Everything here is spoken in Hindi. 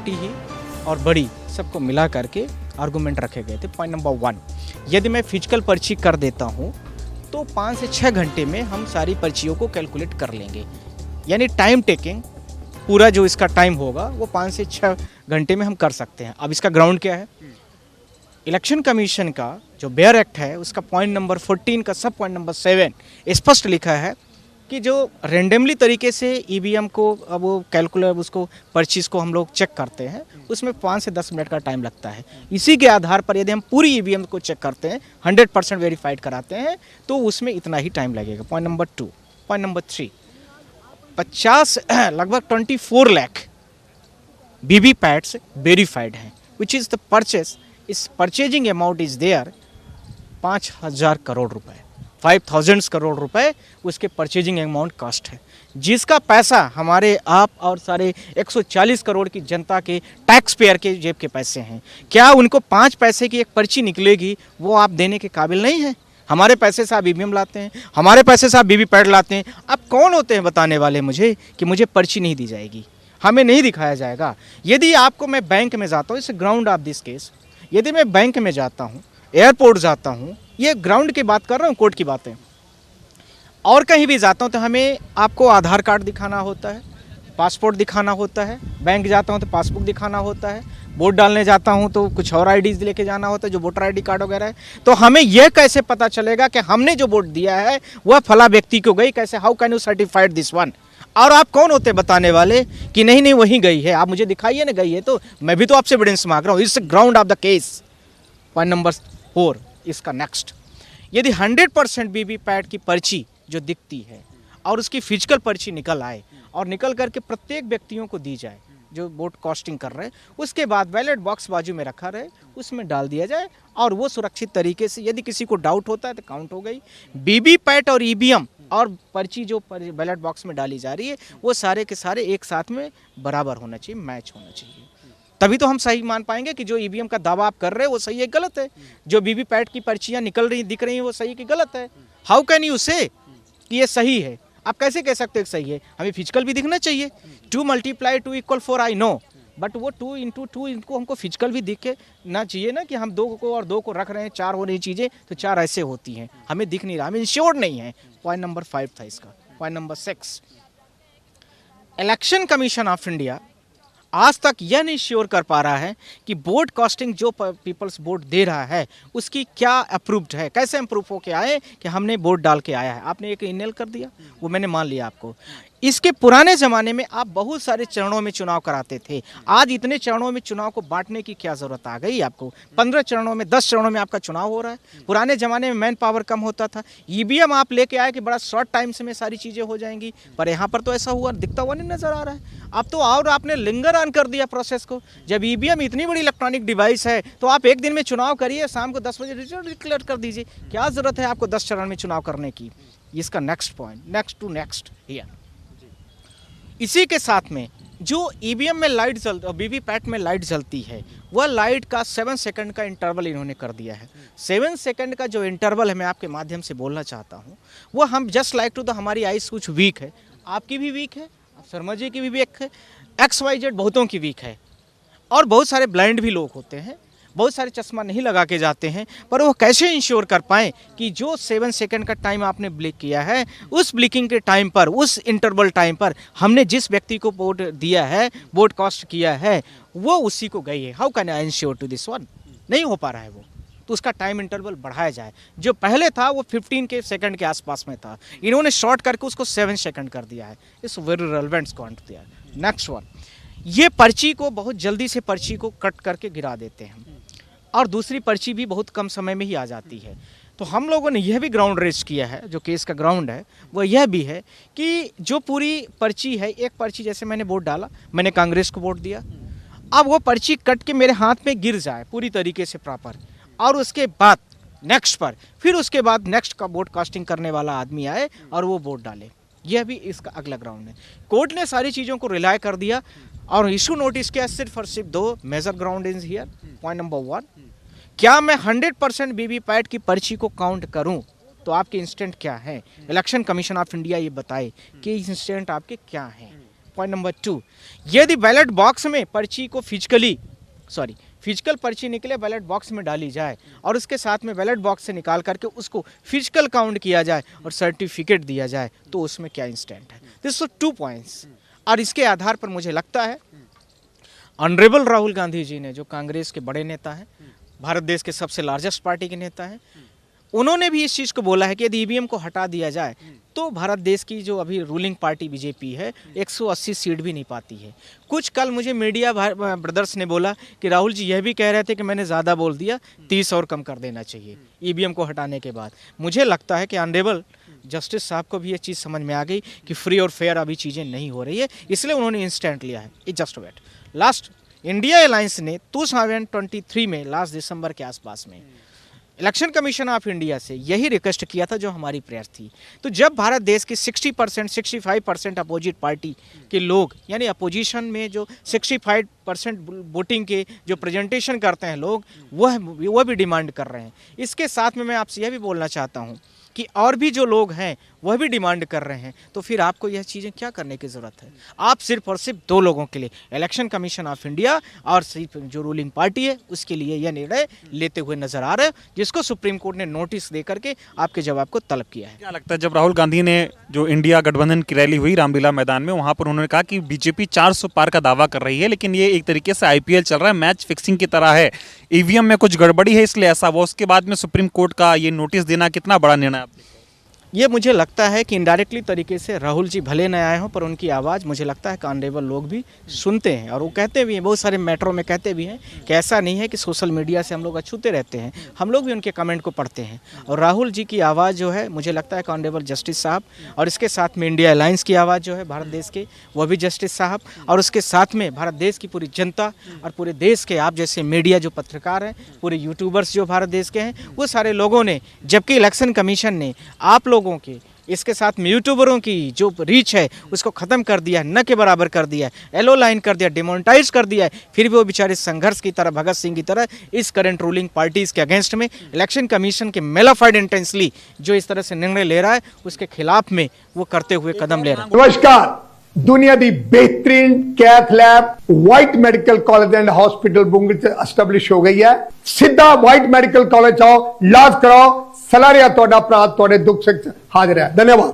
छोटी ही और बड़ी सबको मिला करके आर्गूमेंट रखे गए थे। पॉइंट नंबर 1, यदि मैं फिजिकल पर्ची कर देता हूँ तो 5 से 6 घंटे में हम सारी पर्चियों को कैलकुलेट कर लेंगे, यानी टाइम टेकिंग पूरा जो इसका टाइम होगा वो 5 से 6 घंटे में हम कर सकते हैं। अब इसका ग्राउंड क्या है? इलेक्शन कमीशन का जो बेयर एक्ट है उसका पॉइंट नंबर 14 का सब पॉइंट नंबर 7 स्पष्ट लिखा है कि जो रेंडमली तरीके से ईवीएम को अब वो कैलकुलेट उसको पर्चीज को हम लोग चेक करते हैं, उसमें 5 से 10 मिनट का टाइम लगता है। इसी के आधार पर यदि हम पूरी ईवीएम को चेक करते हैं, 100% वेरीफाइड कराते हैं, तो उसमें इतना ही टाइम लगेगा। Point number 2। पॉइंट नंबर 3, 50 लगभग 24 लाख वीवीपैट्स वेरीफाइड हैं, विच इज़ द परचेस। इस purchasing amount is there 5,000 crore रुपए, 5,000 करोड़ रुपए उसके परचेजिंग अमाउंट कॉस्ट है, जिसका पैसा हमारे आप और सारे 140 करोड़ की जनता के टैक्स पेयर के जेब के पैसे हैं। क्या उनको 5 पैसे की एक पर्ची निकलेगी वो आप देने के काबिल नहीं है? हमारे पैसे से आप ईवीएम लाते हैं, हमारे पैसे से आप वीवीपैट लाते हैं। आप कौन होते हैं बताने वाले मुझे कि मुझे पर्ची नहीं दी जाएगी, हमें नहीं दिखाया जाएगा? यदि आपको मैं बैंक में जाता हूँ, इस ग्राउंड ऑफ दिस केस, यदि मैं बैंक में जाता हूँ, एयरपोर्ट जाता हूँ, ये ग्राउंड की बात कर रहा हूँ, कोर्ट की बातें, और कहीं भी जाता हूँ तो हमें आपको आधार कार्ड दिखाना होता है, पासपोर्ट दिखाना होता है, बैंक जाता हूँ तो पासबुक दिखाना होता है, वोट डालने जाता हूँ तो कुछ और आईडीज लेके जाना होता है जो वोटर आईडी कार्ड वगैरह है। तो हमें यह कैसे पता चलेगा कि हमने जो वोट दिया है वह फला व्यक्ति को गई? कैसे? How can you certified this one? और आप कौन होते बताने वाले कि नहीं नहीं वहीं गई है? आप मुझे दिखाइए ना गई है, तो मैं भी तो आपसे एविडेंस मांग रहा हूँ। It's ground of the case. Point number 4 इसका नेक्स्ट, यदि 100% वीवीपैट की पर्ची जो दिखती है और उसकी फिजिकल पर्ची निकल आए और निकल करके प्रत्येक व्यक्तियों को दी जाए जो वोट कास्टिंग कर रहे हैं, उसके बाद बैलेट बॉक्स बाजू में रखा रहे, उसमें डाल दिया जाए और वो सुरक्षित तरीके से, यदि किसी को डाउट होता है तो काउंट हो गई। वीवीपैट और ईवीएम और पर्ची जो बैलेट बॉक्स में डाली जा रही है वो सारे के सारे एक साथ में बराबर होना चाहिए, मैच होना चाहिए, तभी तो हम सही मान पाएंगे कि जो ईवीएम का दावा आप कर रहे हैं वो सही है गलत है, जो वीवीपैट की पर्चियां निकल रही दिख रही हैं वो सही कि गलत है। हाउ कैन यू से कि ये सही है? आप कैसे कह सकते हैं सही है? हमें फिजिकल भी दिखना चाहिए। 2 × 2 = 4 आई नो, बट वो 2 × 2 इनको हमको फिजिकल भी दिखे ना चाहिए ना, कि हम 2 को और 2 को रख रहे हैं, 4 हो रही चीज़ें तो 4 ऐसे होती हैं, हमें दिख नहीं रहा, हमें इंश्योर नहीं है। पॉइंट नंबर 5 था इसका। Point number 6, election commission of India आज तक यह नहीं श्योर कर पा रहा है कि वोट कास्टिंग जो पीपल्स वोट दे रहा है उसकी क्या अप्रूव्ड है, कैसे अप्रूव होके आए कि हमने वोट डाल के आया है। आपने एक ईमेल कर दिया, वो मैंने मान लिया आपको। इसके पुराने ज़माने में आप बहुत सारे चरणों में चुनाव कराते थे, आज इतने चरणों में चुनाव को बांटने की क्या ज़रूरत आ गई आपको? 15 चरणों में, 10 चरणों में आपका चुनाव हो रहा है। पुराने ज़माने में मैन पावर कम होता था, ईवीएम आप लेके आए कि बड़ा शॉर्ट टाइम से में सारी चीज़ें हो जाएंगी, पर यहाँ पर तो ऐसा हुआ दिखता हुआ नहीं नज़र आ रहा है। अब तो और आपने लिंगर ऑन कर दिया प्रोसेस को। जब ईवीएम इतनी बड़ी इलेक्ट्रॉनिक डिवाइस है तो आप एक दिन में चुनाव करिए, शाम को 10 बजे रिजल्ट डिक्लेयर कर दीजिए। क्या ज़रूरत है आपको 10 चरण में चुनाव करने की? इसका नेक्स्ट पॉइंट, नेक्स्ट हियर। इसी के साथ में जो ईवीएम में लाइट वीवीपैट में लाइट जलती है वह लाइट का 7 सेकंड का इंटरवल इन्होंने कर दिया है। 7 सेकंड का जो इंटरवल है, मैं आपके माध्यम से बोलना चाहता हूँ, वो हम जस्ट लाइक टू द हमारी आइज कुछ वीक है, आपकी भी वीक है, शर्मा जी की भी वीक है, XYZ बहुतों की वीक है, और बहुत सारे ब्लाइंड भी लोग होते हैं, बहुत सारे चश्मा नहीं लगा के जाते हैं, पर वो कैसे इंश्योर कर पाएँ कि जो 7 सेकंड का टाइम आपने ब्लिक किया है उस ब्लिकिंग के टाइम पर, उस इंटरवल टाइम पर हमने जिस व्यक्ति को वोट दिया है, वोट कास्ट किया है, वो उसी को गई है। How can I ensure to this one? नहीं हो पा रहा है वो, तो उसका टाइम इंटरवल बढ़ाया जाए। जो पहले था वो 15 के सेकंड के आसपास में था, इन्होंने शॉर्ट करके उसको 7 सेकंड कर दिया है। इट्स वेरी रेलेवेंट कॉन्ट दिया। नेक्स्ट वन, ये पर्ची को बहुत जल्दी से पर्ची को कट करके गिरा देते हैं और दूसरी पर्ची भी बहुत कम समय में ही आ जाती है। तो हम लोगों ने यह भी ग्राउंड रेज किया है, जो केस का ग्राउंड है वो यह भी है कि जो पूरी पर्ची है, एक पर्ची जैसे मैंने वोट डाला, मैंने कांग्रेस को वोट दिया, अब वो पर्ची कट के मेरे हाथ में गिर जाए पूरी तरीके से प्रॉपर, और उसके बाद नेक्स्ट पर फिर उसके बाद नेक्स्ट का वोट कास्टिंग करने वाला आदमी आए और वो वोट डाले, यह भी इसका अगला ग्राउंड है। कोर्ट ने सारी चीज़ों को रिलाय कर दिया और इशू नोटिस किया सिर्फ और सिर्फ 2 major ground is here. Point number 1, क्या मैं 100% वीवीपैट की पर्ची को काउंट करूं तो आपके इंस्टेंट क्या है? इलेक्शन कमीशन ऑफ इंडिया ये बताए कि इंस्टेंट आपके क्या हैं। पॉइंट नंबर 2, यदि बैलेट बॉक्स में पर्ची को फिजिकल पर्ची निकले बैलेट बॉक्स में डाली जाए और उसके साथ में बैलेट बॉक्स से निकाल करके उसको फिजिकल काउंट किया जाए और सर्टिफिकेट दिया जाए तो उसमें क्या इंस्टेंट है। दिस 2 पॉइंट्स, और इसके आधार पर मुझे लगता है ऑनरेबल राहुल गांधी जी ने, जो कांग्रेस के बड़े नेता हैं, भारत देश के सबसे लार्जेस्ट पार्टी के नेता हैं, उन्होंने भी इस चीज़ को बोला है कि यदि ईवीएम को हटा दिया जाए तो भारत देश की जो अभी रूलिंग पार्टी बीजेपी है 180 सीट भी नहीं पाती है। कुछ कल मुझे मीडिया ब्रदर्स ने बोला कि राहुल जी यह भी कह रहे थे कि मैंने ज़्यादा बोल दिया, 30 और कम कर देना चाहिए ईवीएम को हटाने के बाद। मुझे लगता है कि ऑनरेबल जस्टिस साहब को भी ये चीज़ समझ में आ गई कि फ्री और फेयर अभी चीज़ें नहीं हो रही है, इसलिए उन्होंने इंस्टेंट लिया है। It just wait. Last, India alliance ने 2023 में लास्ट दिसंबर के आसपास में इलेक्शन कमीशन ऑफ इंडिया से यही रिक्वेस्ट किया था जो हमारी प्रेयर थी। तो जब भारत देश की 60% 65% अपोजिट पार्टी के लोग, यानी अपोजिशन में जो 65% वोटिंग के जो प्रेजेंटेशन करते हैं लोग, वह भी डिमांड कर रहे हैं। इसके साथ में मैं आपसे यह भी बोलना चाहता हूँ कि और भी जो लोग हैं वह भी डिमांड कर रहे हैं, तो फिर आपको यह चीज़ें क्या करने की ज़रूरत है। आप सिर्फ और सिर्फ 2 लोगों के लिए, इलेक्शन कमीशन ऑफ इंडिया और सिर्फ जो रूलिंग पार्टी है उसके लिए यह निर्णय लेते हुए नजर आ रहे हैं, जिसको सुप्रीम कोर्ट ने नोटिस दे करके आपके जवाब को तलब किया है। क्या लगता है, जब राहुल गांधी ने जो इंडिया गठबंधन की रैली हुई रामलीला मैदान में, वहाँ पर उन्होंने कहा कि बीजेपी 400 पार का दावा कर रही है, लेकिन ये एक तरीके से IPL चल रहा है, मैच फिक्सिंग की तरह है, ईवीएम में कुछ गड़बड़ी है इसलिए ऐसा हुआ। उसके बाद में सुप्रीम कोर्ट का ये नोटिस देना कितना बड़ा निर्णय आपने? ये मुझे लगता है कि इनडायरेक्टली तरीके से राहुल जी भले न आए हों, पर उनकी आवाज़ मुझे लगता है कांडेबल लोग भी सुनते हैं, और वो कहते भी हैं, बहुत सारे मैटरों में कहते भी हैं कि ऐसा नहीं है कि सोशल मीडिया से हम लोग अछूते रहते हैं, हम लोग भी उनके कमेंट को पढ़ते हैं। और राहुल जी की आवाज़ जो है, मुझे लगता है कांडेबल जस्टिस साहब, और इसके साथ में इंडिया अलायंस की आवाज़ जो है भारत देश के, वह भी जस्टिस साहब, और उसके साथ में भारत देश की पूरी जनता और पूरे देश के आप जैसे मीडिया जो पत्रकार हैं, पूरे यूट्यूबर्स जो भारत देश के हैं, वो सारे लोगों ने, जबकि इलेक्शन कमीशन ने आप लोगों के इसके साथ में यूट्यूबरों की जो रीच है उसको ख़त्म कर दिया है, न के बराबर कर दिया है, एलो लाइन कर दिया, डिमोनेटाइज कर दिया है, फिर भी वो बेचारे संघर्ष की तरह, भगत सिंह की तरह इस करंट रूलिंग पार्टीज़ के अगेंस्ट में, इलेक्शन कमीशन के मेलाफाइड इंटेंसली जो इस तरह से निर्णय ले रहा है उसके खिलाफ में वो करते हुए कदम ले रहा है। नमस्कार, दुनिया दी बेहतरीन cath lab white medical college and hospital बुंग एस्टैब्लिश हो गई है। सीधा व्हाइट मेडिकल कॉलेज आओ, इलाज कराओ, सलारिया तोड़ा प्रात तोड़े दुख से हाजिर है। धन्यवाद।